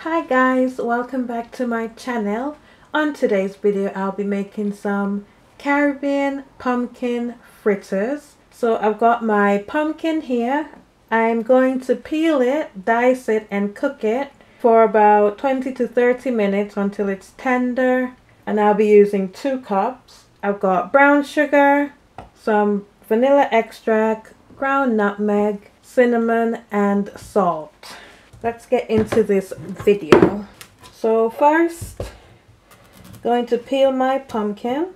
Hi guys, welcome back to my channel. On today's video I'll be making some Caribbean pumpkin fritters. So I've got my pumpkin here. I'm going to peel it, dice it and cook it for about 20 to 30 minutes until it's tender, and I'll be using 2 cups. I've got brown sugar, some vanilla extract, ground nutmeg, cinnamon and salt. Let's get into this video. So first, going to peel my pumpkin.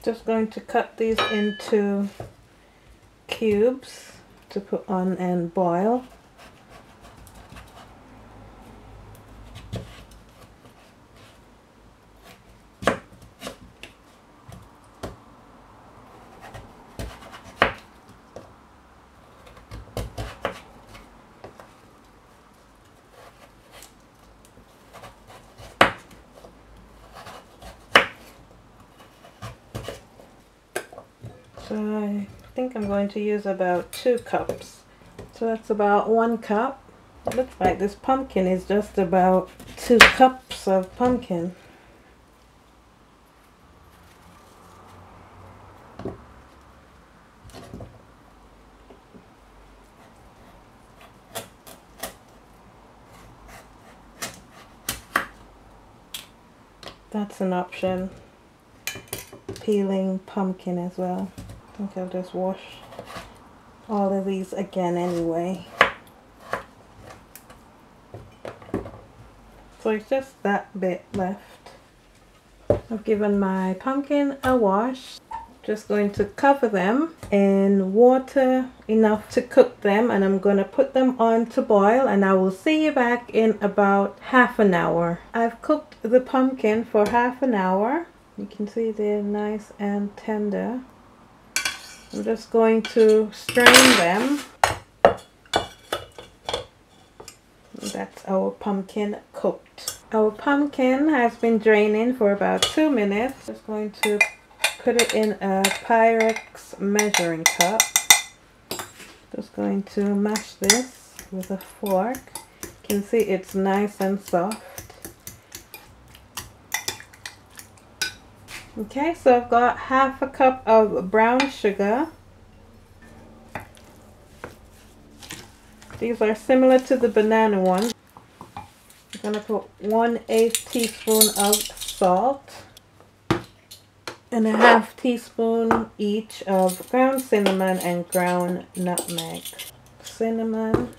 Just going to cut these into cubes to put on and boil. So I think I'm going to use about 2 cups. So that's about 1 cup. It looks like this pumpkin is just about 2 cups of pumpkin. That's an option. Peeling pumpkin as well. I think I'll just wash all of these again anyway. So it's just that bit left. I've given my pumpkin a wash. Just going to cover them in water enough to cook them, and I'm going to put them on to boil, and I will see you back in about half an hour. I've cooked the pumpkin for half an hour. You can see they're nice and tender. I'm just going to strain them. That's our pumpkin cooked. Our pumpkin has been draining for about 2 minutes. Just going to put it in a Pyrex measuring cup. Just going to mash this with a fork. You can see it's nice and soft. Okay, so I've got half a cup of brown sugar. These are similar to the banana ones. I'm going to put 1/8 teaspoon of salt and a half teaspoon each of ground cinnamon and ground nutmeg. Cinnamon,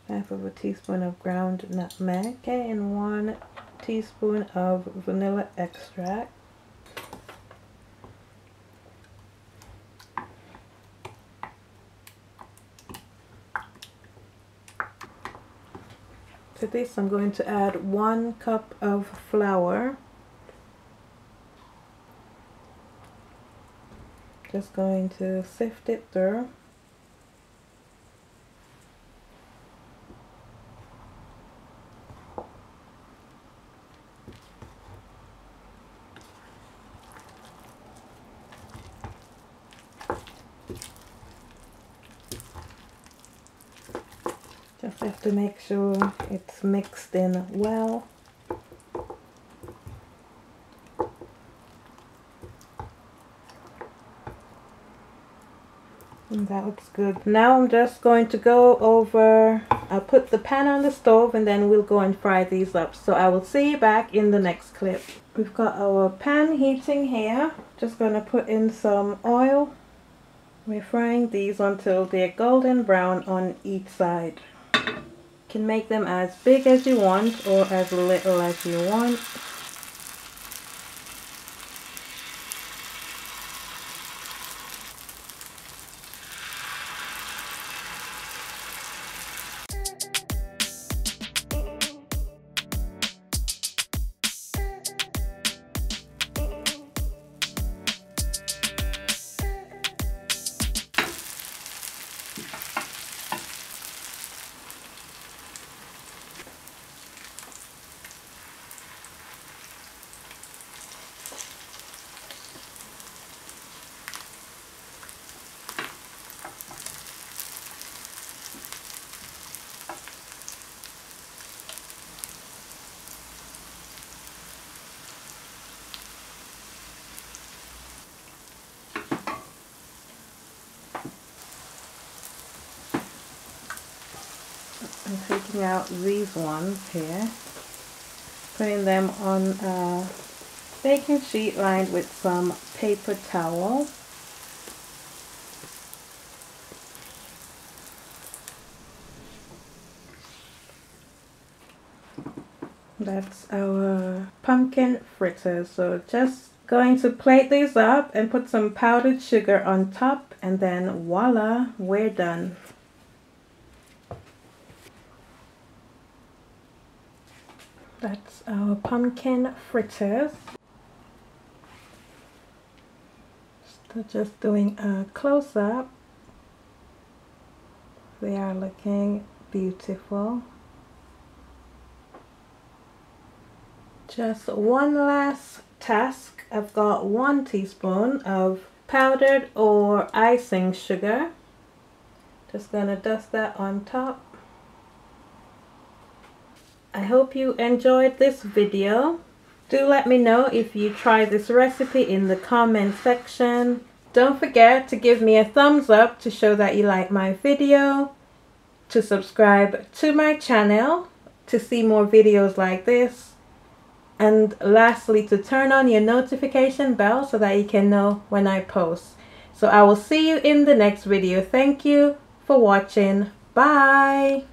half of a teaspoon of ground nutmeg, okay, and 1 teaspoon of vanilla extract. To this I'm going to add 1 cup of flour. Just going to sift it through. Just have to make sure it's mixed in well. And that looks good. Now I'm just going to go over, I'll put the pan on the stove and then we'll go and fry these up. So I will see you back in the next clip. We've got our pan heating here. Just going to put in some oil. We're frying these until they're golden brown on each side. You can make them as big as you want or as little as you want. I'm taking out these ones here, putting them on a baking sheet lined with some paper towel. That's our pumpkin fritters. So just going to plate these up and put some powdered sugar on top, and then voila, we're done. That's our pumpkin fritters. So just doing a close-up. They are looking beautiful. Just one last task. I've got 1 teaspoon of powdered or icing sugar. Just gonna dust that on top. I hope you enjoyed this video. Do let me know if you try this recipe in the comment section. Don't forget to give me a thumbs up to show that you like my video, to subscribe to my channel to see more videos like this, and lastly to turn on your notification bell so that you can know when I post. So I will see you in the next video. Thank you for watching. Bye.